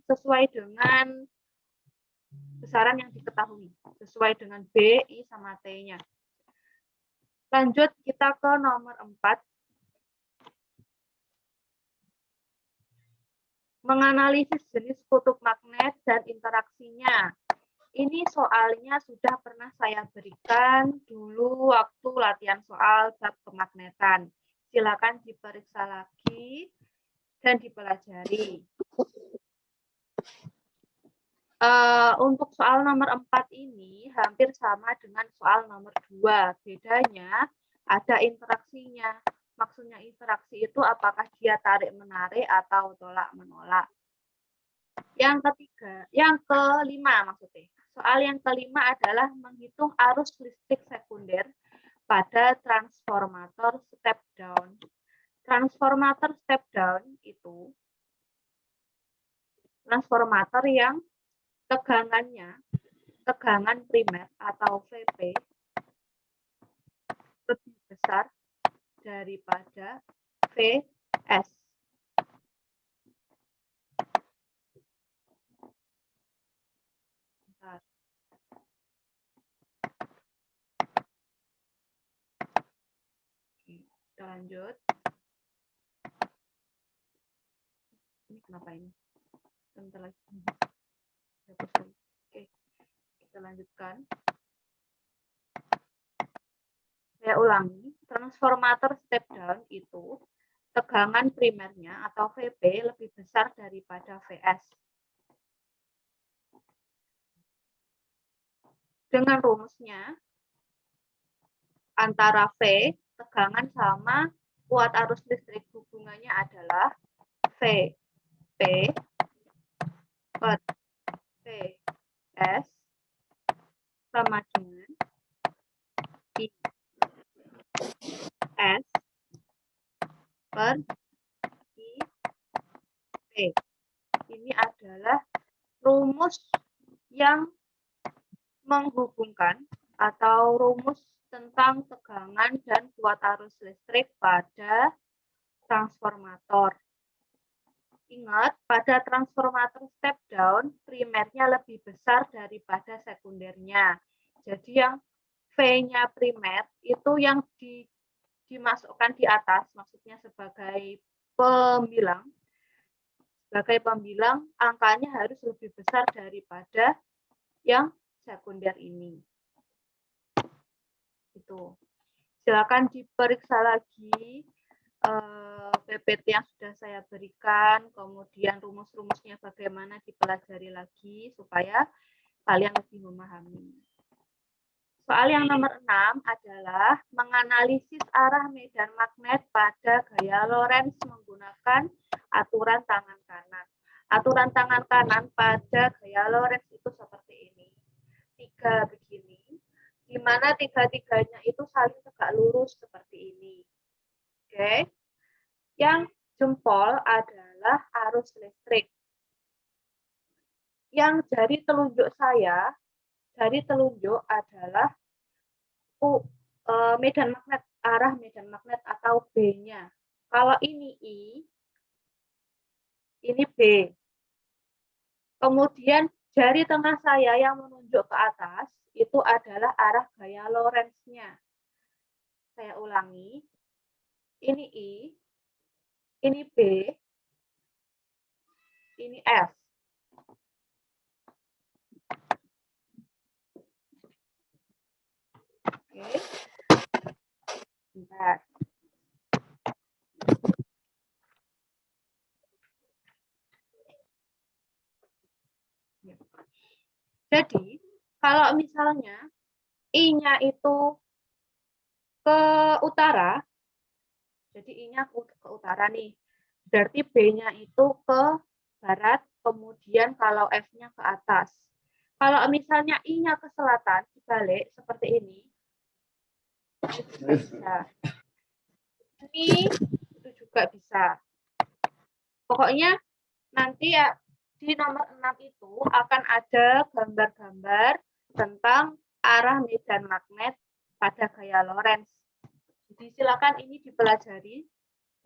sesuai dengan besaran yang diketahui, sesuai dengan B, I, sama T-nya. Lanjut kita ke nomor 4. Menganalisis jenis kutub magnet dan interaksinya. Ini soalnya sudah pernah saya berikan dulu waktu latihan soal bab kemagnetan. Silakan diperiksa lagi dan dipelajari. Untuk soal nomor 4 ini hampir sama dengan soal nomor 2. Bedanya ada interaksinya. Maksudnya interaksi itu apakah dia tarik-menarik atau tolak-menolak. Yang kelima maksudnya. Soal yang kelima adalah menghitung arus listrik sekunder pada transformator step down. Transformator step down itu transformator yang tegangan primer atau VP lebih besar daripada VS. Bentar. Oke, kita lanjut. Ini kenapa ini? Bentar lagi. Oke, kita lanjutkan. Saya ulangi, transformator step down itu tegangan primernya atau VP lebih besar daripada VS. Dengan rumusnya, antara V, tegangan sama kuat arus listrik, hubungannya adalah VP per VS sama dengan IS per IP. Ini adalah rumus yang menghubungkan atau rumus tentang tegangan dan kuat arus listrik pada transformator. Ingat, pada transformator step down, primernya lebih besar daripada sekundernya. Jadi yang V-nya primer itu yang dimasukkan di atas, maksudnya sebagai pembilang. Sebagai pembilang, angkanya harus lebih besar daripada yang sekunder ini. Itu. Silakan diperiksa lagi PPT yang sudah saya berikan, kemudian rumus-rumusnya bagaimana dipelajari lagi supaya kalian lebih memahami. Soal yang nomor 6 adalah menganalisis arah medan magnet pada gaya Lorentz menggunakan aturan tangan kanan. Aturan tangan kanan pada gaya Lorentz itu seperti ini. 3 begini, di mana tiga-tiganya itu saling tegak lurus seperti ini. Oke. Yang jempol adalah arus listrik. Yang jari telunjuk saya, jari telunjuk adalah medan magnet, arah medan magnet atau B-nya. Kalau ini I, ini B. Kemudian jari tengah saya yang menunjuk ke atas, itu adalah arah gaya Lorentz-nya. Saya ulangi, ini I, ini B, ini F. Oke. Bentar. Jadi, kalau misalnya I-nya itu ke utara, jadi I-nya ke utara nih, berarti B-nya itu ke barat, kemudian kalau F-nya ke atas. Kalau misalnya I-nya ke selatan, dibalik seperti ini, bisa. Ini itu juga bisa. Pokoknya nanti ya di nomor 6 itu akan ada gambar-gambar tentang arah medan magnet pada gaya Lorentz. Jadi silakan ini dipelajari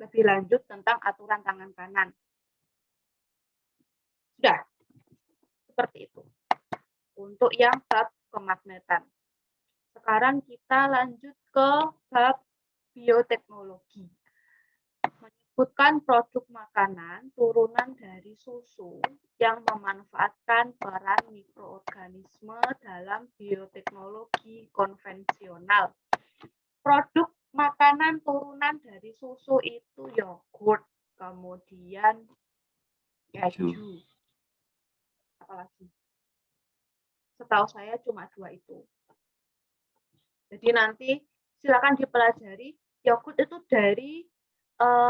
lebih lanjut tentang aturan tangan kanan. Sudah, seperti itu. Untuk yang bab kemagnetan. Sekarang kita lanjut ke bab bioteknologi. Menyebutkan produk makanan turunan dari susu yang memanfaatkan peran mikroorganisme dalam bioteknologi konvensional. Produk makanan turunan dari susu itu yogurt, kemudian keju. Apalagi? Setahu saya cuma 2 itu. Jadi nanti silakan dipelajari yogurt itu dari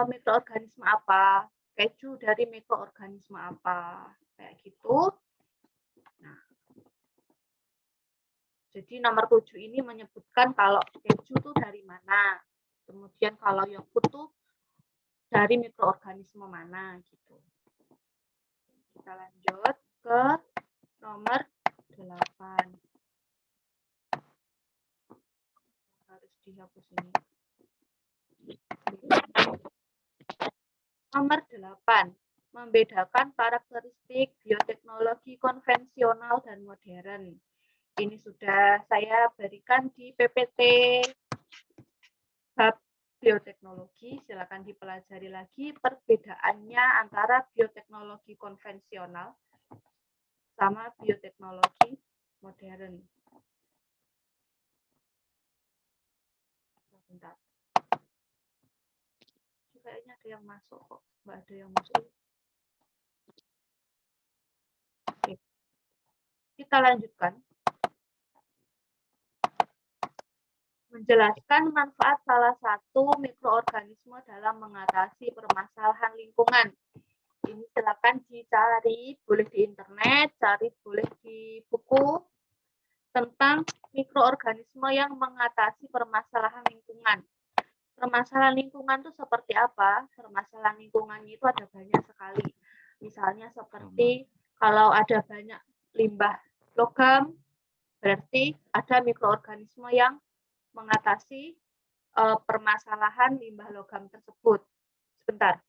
mikroorganisme apa, keju dari mikroorganisme apa, kayak gitu. Nah, jadi nomor 7 ini menyebutkan kalau keju itu dari mana, kemudian kalau yogurt itu dari mikroorganisme mana gitu. Kita lanjut ke nomor 8. Harus dihapus ini. Nomor 8. Membedakan karakteristik bioteknologi konvensional dan modern. Ini sudah saya berikan di PPT bab bioteknologi. Silakan dipelajari lagi perbedaannya antara bioteknologi konvensional sama bioteknologi modern. Bentar. Kayaknya ada yang masuk kok. Nggak ada yang masuk. Oke. Kita lanjutkan. Menjelaskan manfaat salah satu mikroorganisme dalam mengatasi permasalahan lingkungan. Ini silakan dicari, boleh di internet, cari boleh di buku tentang mikroorganisme yang mengatasi permasalahan lingkungan. Permasalahan lingkungan itu seperti apa? Permasalahan lingkungan itu ada banyak sekali. Misalnya seperti kalau ada banyak limbah logam, berarti ada mikroorganisme yang mengatasi permasalahan limbah logam tersebut. Sebentar.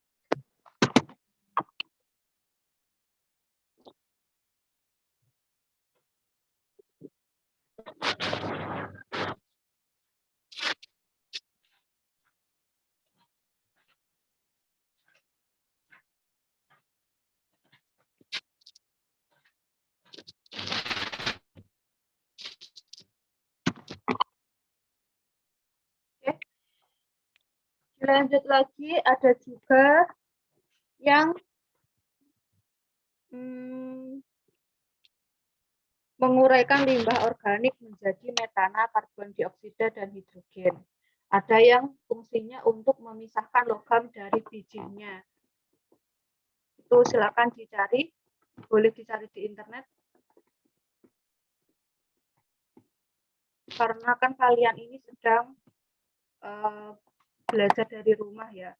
Lanjut lagi, ada juga yang menguraikan limbah organik menjadi metana, karbon dioksida, dan hidrogen. Ada yang fungsinya untuk memisahkan logam dari bijinya. Itu silakan dicari, boleh dicari di internet. Karena kan kalian ini sedang belajar dari rumah ya.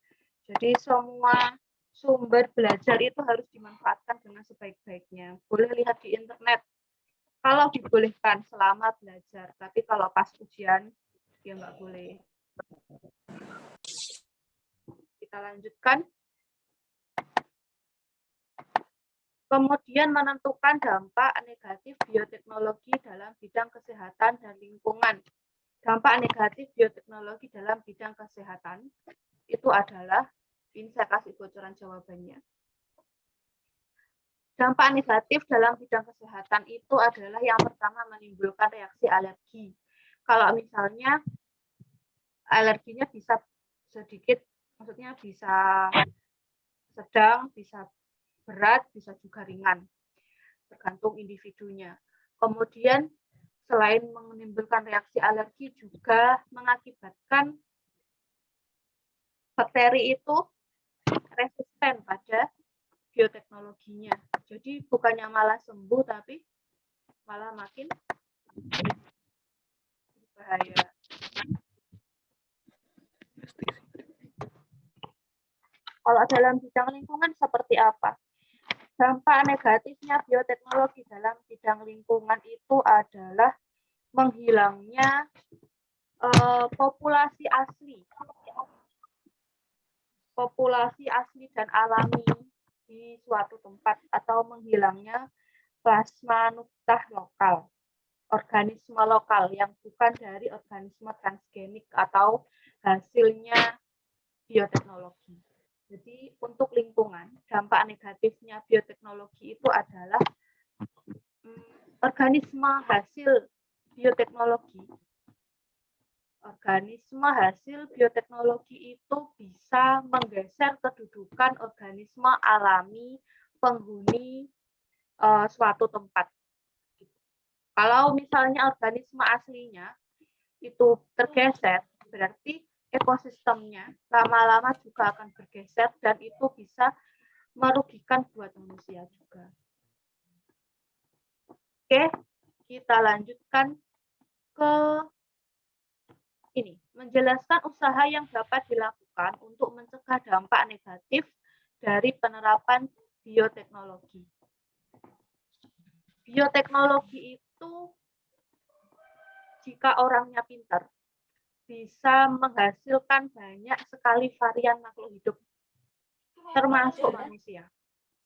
Jadi semua sumber belajar itu harus dimanfaatkan dengan sebaik-baiknya. Boleh lihat di internet kalau dibolehkan selama belajar, tapi kalau pas ujian ya nggak boleh. Kita lanjutkan. Kemudian menentukan dampak negatif bioteknologi dalam bidang kesehatan dan lingkungan. Dampak negatif bioteknologi dalam bidang kesehatan itu adalah, ini saya kasih bocoran jawabannya. Dampak negatif dalam bidang kesehatan itu adalah yang pertama menimbulkan reaksi alergi. Kalau misalnya alerginya bisa sedikit, maksudnya bisa sedang, bisa berat, bisa juga ringan, tergantung individunya. Kemudian selain menimbulkan reaksi alergi juga mengakibatkan bakteri itu resisten pada bioteknologinya. Jadi bukannya malah sembuh, tapi malah makin bahaya. Kalau dalam bidang lingkungan seperti apa? Dampak negatifnya bioteknologi dalam bidang lingkungan itu adalah menghilangnya populasi asli dan alami di suatu tempat atau menghilangnya plasma nuktah lokal, organisme lokal yang bukan dari organisme transgenik atau hasilnya bioteknologi. Jadi untuk lingkungan, dampak negatifnya bioteknologi itu adalah organisme hasil bioteknologi. Organisme hasil bioteknologi itu bisa menggeser kedudukan organisme alami penghuni suatu tempat. Kalau misalnya organisme aslinya itu tergeser, berarti ekosistemnya lama-lama juga akan bergeser dan itu bisa merugikan buat manusia juga. Oke, kita lanjutkan ke ini, menjelaskan usaha yang dapat dilakukan untuk mencegah dampak negatif dari penerapan bioteknologi. Bioteknologi itu jika orangnya pintar, bisa menghasilkan banyak sekali varian makhluk hidup, termasuk manusia.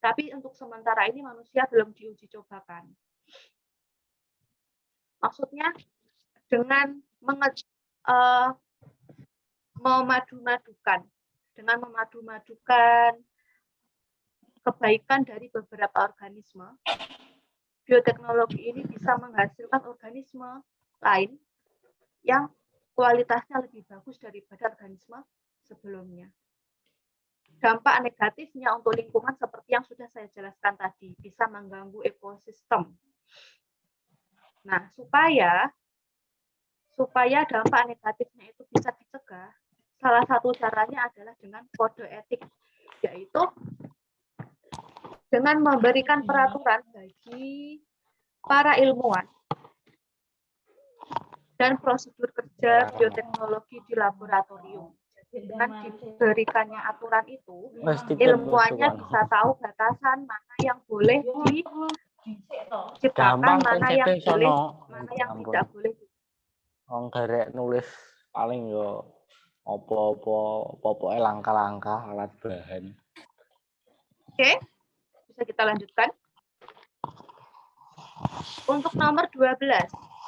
Tapi untuk sementara ini manusia belum diuji cobakan. Maksudnya dengan memadu-madukan kebaikan dari beberapa organisme, bioteknologi ini bisa menghasilkan organisme lain yang kualitasnya lebih bagus daripada organisme sebelumnya. Dampak negatifnya untuk lingkungan seperti yang sudah saya jelaskan tadi, bisa mengganggu ekosistem. Nah, supaya dampak negatifnya itu bisa dicegah, salah satu caranya adalah dengan kode etik, yaitu dengan memberikan peraturan bagi para ilmuwan dan prosedur kerja bioteknologi di laboratorium. Jadi dengan diberikannya aturan itu, ilmuwannya bisa tahu batasan mana yang boleh diciptakan, mana yang boleh, mana yang tidak boleh. Wong garek nulis paling yo apa-apa langkah-langkah alat bahan. Oke, bisa kita lanjutkan. Untuk nomor 12,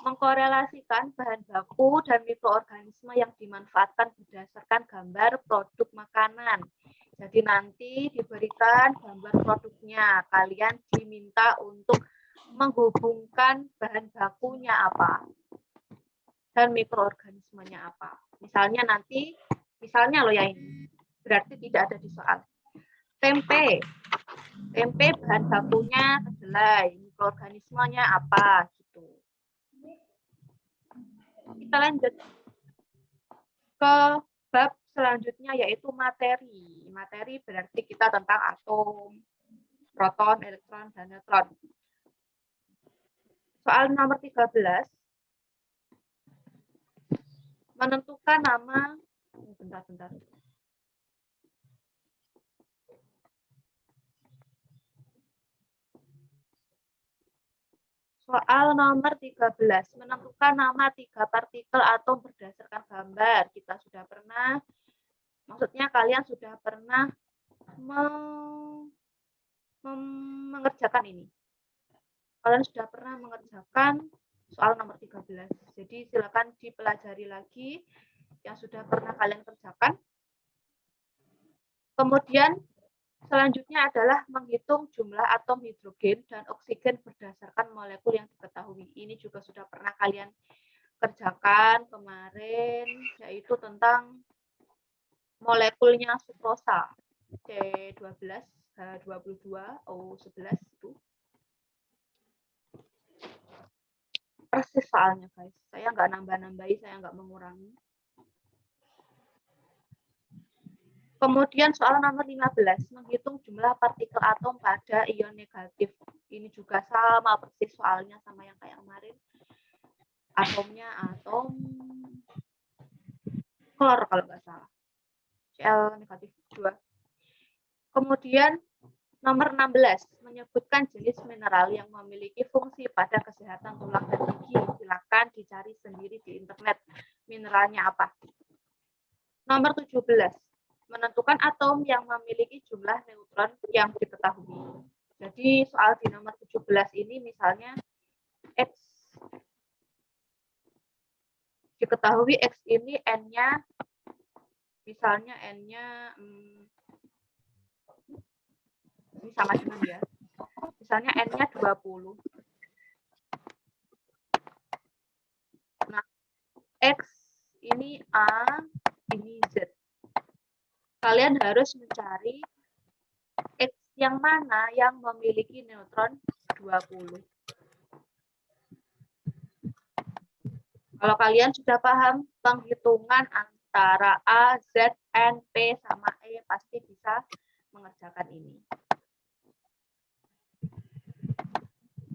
mengkorelasikan bahan baku dan mikroorganisme yang dimanfaatkan berdasarkan gambar produk makanan. Jadi nanti diberikan gambar produknya, kalian diminta untuk menghubungkan bahan bakunya apa dan mikroorganismenya apa. Misalnya loh ya ini, berarti tidak ada di soal. Tempe bahan bakunya kedelai, mikroorganismenya apa gitu. Kita lanjut ke bab selanjutnya yaitu materi. Materi berarti kita tentang atom, proton, elektron, dan neutron. Soal nomor 13. Menentukan nama, bentar. Soal nomor 13, menentukan nama 3 partikel atom berdasarkan gambar. Kita sudah pernah, maksudnya kalian sudah pernah mengerjakan ini. Kalian sudah pernah mengerjakan soal nomor 13. Jadi silakan dipelajari lagi yang sudah pernah kalian kerjakan. Kemudian selanjutnya adalah menghitung jumlah atom hidrogen dan oksigen berdasarkan molekul yang diketahui. Ini juga sudah pernah kalian kerjakan kemarin, yaitu tentang molekulnya sukrosa. C12, H22, O11 itu. Persis soalnya guys, saya nggak nambah-nambahi, saya nggak mengurangi. Kemudian soal nomor 15, menghitung jumlah partikel atom pada ion negatif. Ini juga sama persis soalnya sama yang kayak kemarin. Atomnya atom klor kalau nggak salah. Cl negatif 2. Kemudian nomor 16, menyebutkan jenis mineral yang memiliki fungsi pada kesehatan tulang dan gigi. Silakan dicari sendiri di internet mineralnya apa. Nomor 17, menentukan atom yang memiliki jumlah neutron yang diketahui. Jadi soal di nomor 17 ini misalnya X diketahui X ini N-nya misalnya N-nya ini sama dengan ya. Misalnya N-nya 20. Nah, X ini A, ini Z. Kalian harus mencari X yang mana yang memiliki neutron 20. Kalau kalian sudah paham penghitungan antara A, Z, N, P, sama E, pasti bisa mengerjakan ini.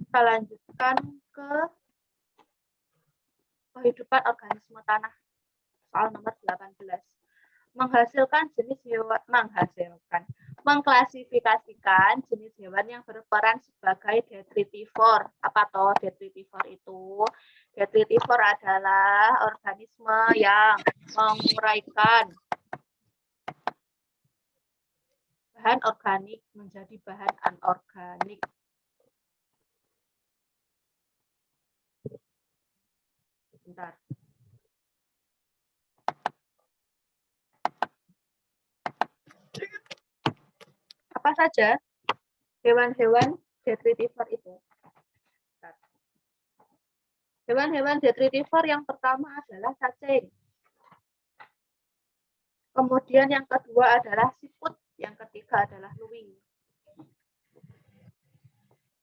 Kita lanjutkan ke kehidupan organisme tanah. Soal nomor 18. Mengklasifikasikan jenis hewan yang berperan sebagai detritivore. Apa toh detritivore itu? Detritivore adalah organisme yang menguraikan bahan organik menjadi bahan anorganik. Bentar. Apa saja hewan-hewan detritivore itu? Hewan-hewan detritivore yang pertama adalah cacing. Kemudian yang kedua adalah siput. Yang ketiga adalah luwing.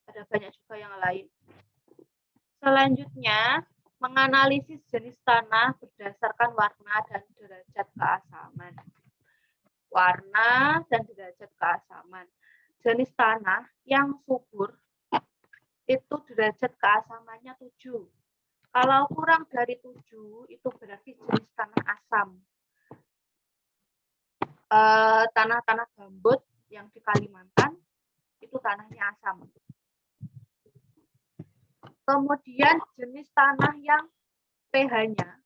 Ada banyak juga yang lain. Selanjutnya, menganalisis jenis tanah berdasarkan warna dan derajat keasaman. Warna dan derajat keasaman. Jenis tanah yang subur itu derajat keasamannya 7. Kalau kurang dari 7, itu berarti jenis tanah asam. Tanah-tanah gambut yang di Kalimantan, itu tanahnya asam. Kemudian jenis tanah yang pH-nya,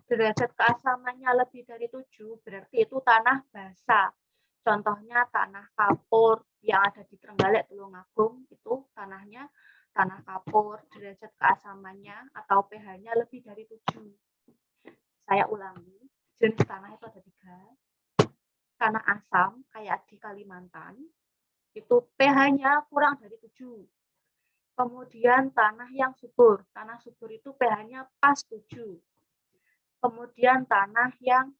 derajat keasamannya lebih dari 7, berarti itu tanah basa. Contohnya tanah kapur yang ada di Trenggalek, Tulungagung, itu tanahnya tanah kapur, derajat keasamannya atau pH-nya lebih dari 7. Saya ulangi, jenis tanah itu ada 3. Tanah asam, kayak di Kalimantan, itu pH-nya kurang dari 7. Kemudian tanah yang subur. Tanah subur itu pH-nya pas 7. Kemudian tanah yang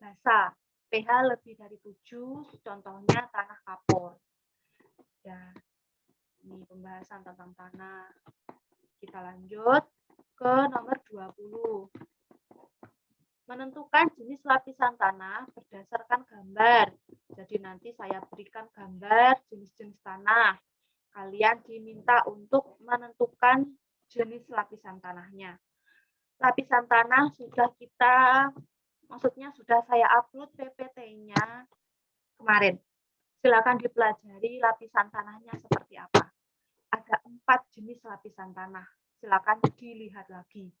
basah. pH lebih dari 7, contohnya tanah kapur. Ya, ini pembahasan tentang tanah. Kita lanjut ke nomor 20. Menentukan jenis lapisan tanah berdasarkan gambar. Jadi nanti saya berikan gambar jenis-jenis tanah. Kalian diminta untuk menentukan jenis lapisan tanahnya. Lapisan tanah sudah sudah saya upload PPT-nya kemarin. Silakan dipelajari lapisan tanahnya seperti apa. Ada 4 jenis lapisan tanah. Silakan dilihat lagi.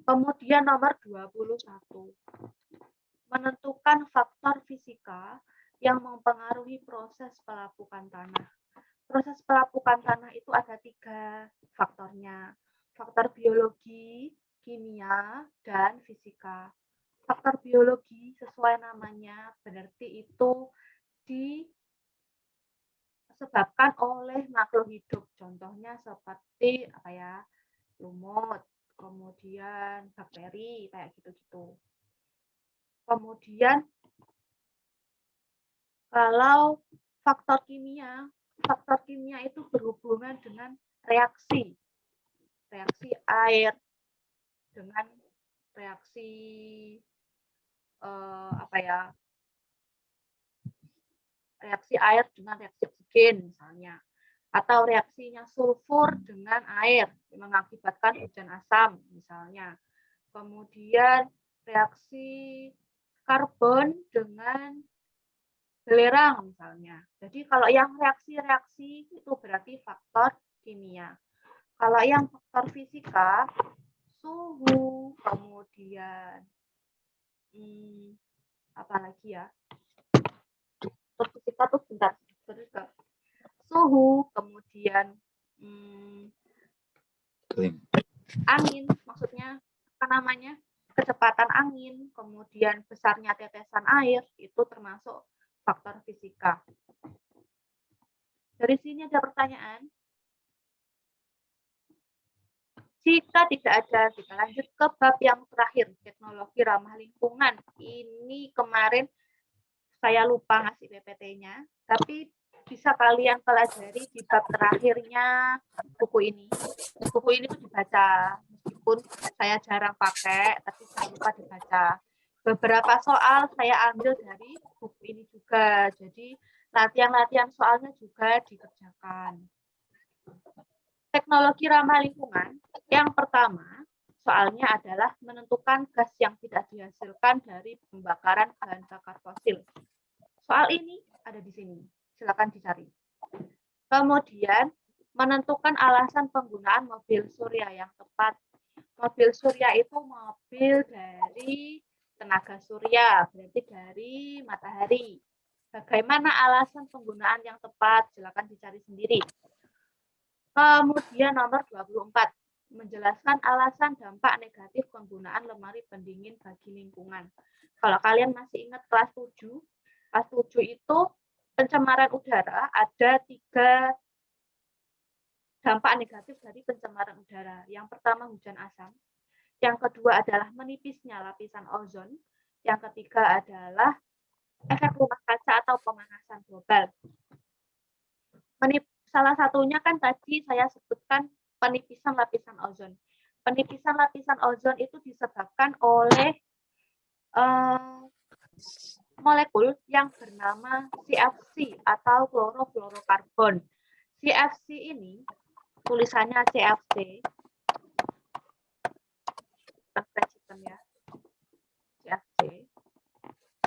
Kemudian nomor 21. Menentukan faktor fisika yang mempengaruhi proses pelapukan tanah. Proses pelapukan tanah itu ada 3 faktornya. Faktor biologi, kimia, dan fisika. Faktor biologi sesuai namanya berarti itu disebabkan oleh makhluk hidup. Contohnya seperti lumut, kemudian bakteri, kayak gitu-gitu. Kemudian kalau faktor kimia itu berhubungan dengan reaksi air dengan reaksi reaksi air dengan reaksi oksigen misalnya, atau reaksinya sulfur dengan air mengakibatkan hujan asam misalnya. Kemudian reaksi karbon dengan belerang misalnya. Jadi kalau yang reaksi-reaksi itu berarti faktor kimia. Kalau yang faktor fisika, suhu, kemudian apa lagi ya? Terus fisika tuh bentar, terus ke suhu, kemudian angin, maksudnya apa namanya? Kecepatan angin, kemudian besarnya tetesan air, itu termasuk faktor fisika. Dari sini ada pertanyaan? Jika tidak ada, kita lanjut ke bab yang terakhir, teknologi ramah lingkungan. Ini kemarin saya lupa ngasih PPT-nya, tapi bisa kalian pelajari di bab terakhirnya buku ini. Buku ini tuh dibaca, meskipun saya jarang pakai, tapi jangan lupa dibaca. Beberapa soal saya ambil dari buku ini juga, jadi latihan-latihan soalnya juga dikerjakan. Teknologi ramah lingkungan, yang pertama, soalnya adalah menentukan gas yang tidak dihasilkan dari pembakaran bahan bakar fosil. Soal ini ada di sini, silakan dicari. Kemudian, menentukan alasan penggunaan mobil surya yang tepat. Mobil surya itu mobil dari tenaga surya, berarti dari matahari. Bagaimana alasan penggunaan yang tepat? Silakan dicari sendiri. Kemudian nomor 24, menjelaskan alasan dampak negatif penggunaan lemari pendingin bagi lingkungan. Kalau kalian masih ingat kelas 7 itu pencemaran udara, ada 3 dampak negatif dari pencemaran udara. Yang pertama hujan asam, yang kedua adalah menipisnya lapisan ozon, yang ketiga adalah efek rumah kaca atau pemanasan global. Salah satunya kan tadi saya sebutkan penipisan lapisan ozon. Penipisan lapisan ozon itu disebabkan oleh molekul yang bernama CFC atau klorofluorokarbon. CFC ini tulisannya CFC. Ya. CFC.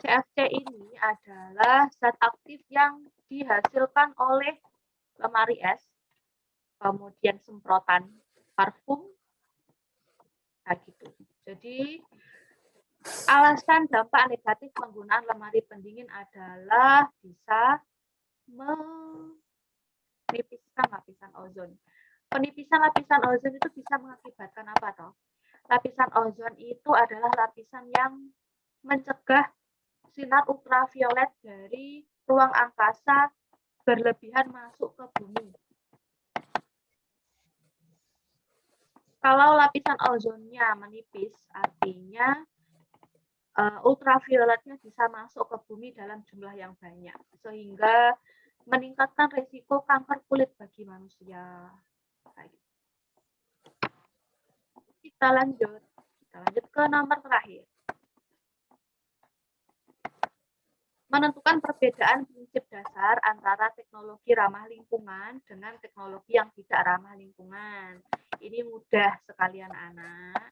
CFC ini adalah zat aktif yang dihasilkan oleh lemari es, kemudian semprotan parfum, nah gitu. Jadi alasan dampak negatif penggunaan lemari pendingin adalah bisa menipiskan lapisan ozon. Penipisan lapisan ozon itu bisa mengakibatkan apa toh? Lapisan ozon itu adalah lapisan yang mencegah sinar ultraviolet dari ruang angkasa berlebihan masuk ke bumi. Kalau lapisan ozonnya menipis, artinya ultravioletnya bisa masuk ke bumi dalam jumlah yang banyak, sehingga meningkatkan risiko kanker kulit bagi manusia. Kita lanjut ke nomor terakhir. Menentukan perbedaan prinsip dasar antara teknologi ramah lingkungan dengan teknologi yang tidak ramah lingkungan. Ini mudah sekalian anak.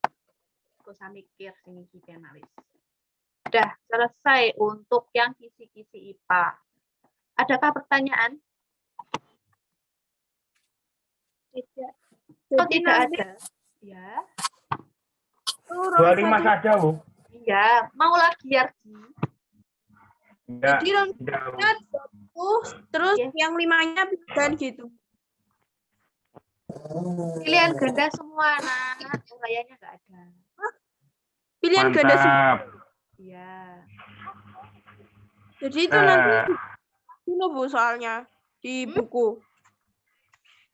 Gak usah mikir sini kita analis. Sudah selesai untuk yang kisi-kisi IPA. Adakah pertanyaan? Tidak. Oh, tidak ada. Ya. 25 saja, Bu. Iya, mau lagi Yarji. Jadi terus yang 5-nya dan gitu. Pilihan ganda semua, nak. Urayanya nggak ada. Pilihan ganda semua. Iya. Jadi itu nanti dulu Bu soalnya di buku.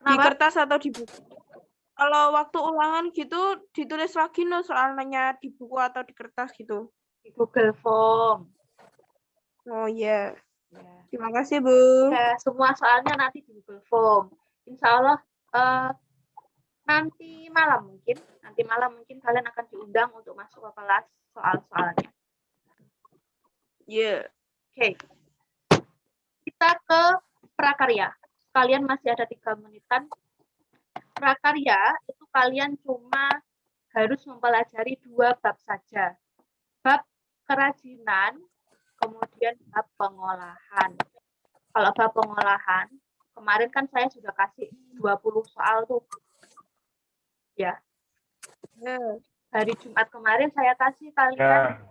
Di kertas atau di buku. Kalau waktu ulangan gitu ditulis lagi no soalnya di buku atau di kertas gitu. Di Google Form. Oh iya. Yeah. Terima kasih Bu. Ya, semua soalnya nanti di Google Form. Insya Allah nanti malam mungkin kalian akan diundang untuk masuk ke kelas soal-soalnya. Iya. Oke. Kita ke prakarya. Kalian masih ada 3 menitan. Prakarya itu kalian cuma harus mempelajari 2 bab saja. Bab kerajinan, kemudian bab pengolahan. Kalau bab pengolahan, kemarin kan saya sudah kasih 20 soal tuh. Ya. Hari Jumat kemarin saya kasih kalian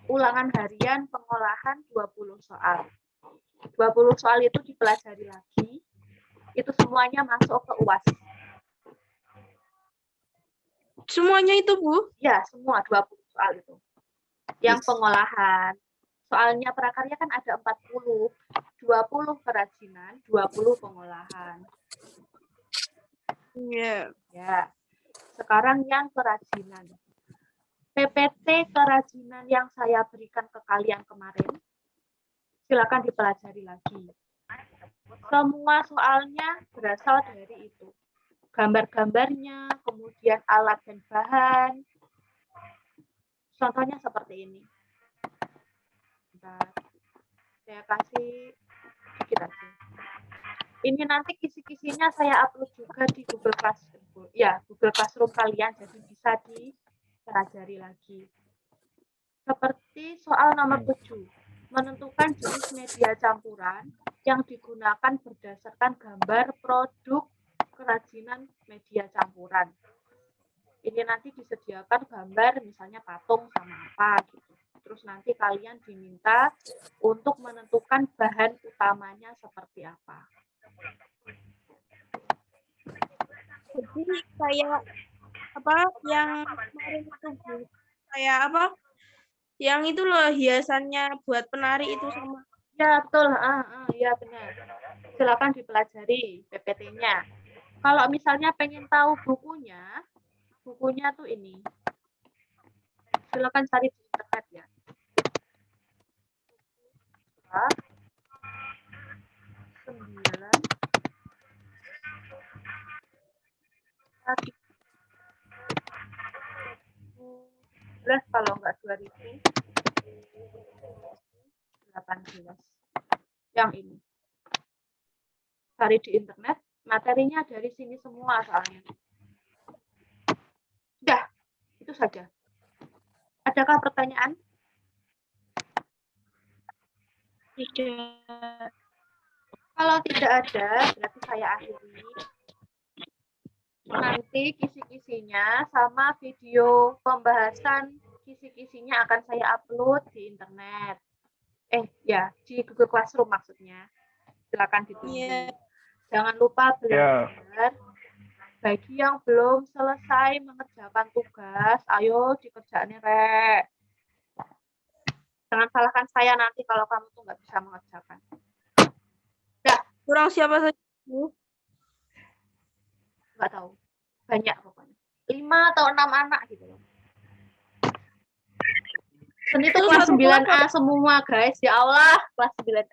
ulangan harian pengolahan 20 soal. 20 soal itu dipelajari lagi. Itu semuanya masuk ke UAS. Semuanya itu, Bu? Ya, semua 20 soal itu. Yang pengolahan. Soalnya prakarya kan ada 40. 20 kerajinan, 20 pengolahan. Iya. Ya. Sekarang yang kerajinan. PPT kerajinan yang saya berikan ke kalian kemarin, silakan dipelajari lagi. Semua soalnya berasal dari itu. Gambar-gambarnya, kemudian alat dan bahan. Contohnya seperti ini. Bentar. Saya kasih sedikit aja. Ini nanti kisi-kisinya saya upload juga di Google Classroom. Ya, Google Classroom kalian, jadi bisa dipelajari lagi. Seperti soal nomor 7, menentukan jenis media campuran yang digunakan berdasarkan gambar produk kerajinan media campuran. Ini nanti disediakan gambar misalnya patung sama apa gitu. Terus nanti kalian diminta untuk menentukan bahan utamanya seperti apa. Jadi kayak apa yang kemarin itu, Bu? Kayak apa? Yang itu loh hiasannya buat penari itu sama. Ya, betul. Ya benar. Silakan dipelajari PPT-nya. Kalau misalnya pengen tahu bukunya tuh ini. Silakan cari di internet ya. Nah, 9 kalau enggak 2018. Yang ini. Cari di internet, materinya dari sini semua soalnya. Sudah, itu saja. Adakah pertanyaan? Tidak. Kalau tidak ada, berarti saya akhiri. Nanti kisi-kisinya sama video pembahasan kisi-kisinya akan saya upload di internet. Ya, di Google Classroom maksudnya. Silakan ditunggu. Iya. Jangan lupa belajar. Bagi yang belum selesai mengerjakan tugas, ayo dikerjain, Rek. Jangan salahkan saya nanti kalau kamu tuh nggak bisa mengerjakan. Kurang siapa saja, Bu? Nggak tahu. Banyak pokoknya. 5 atau 6 anak gitu loh. Dan itu kelas 9A semua, guys. Ya Allah, kelas 9.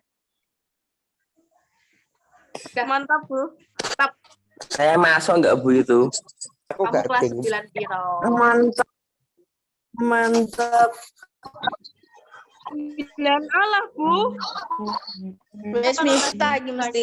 Mantap, Bu. Mantap. Saya masuk nggak, Bu, itu? Aku Kamu kelas gating. 9 piro? Mantap. Mantap. 9 Allah, Bu. Wes Miftah iki mesti.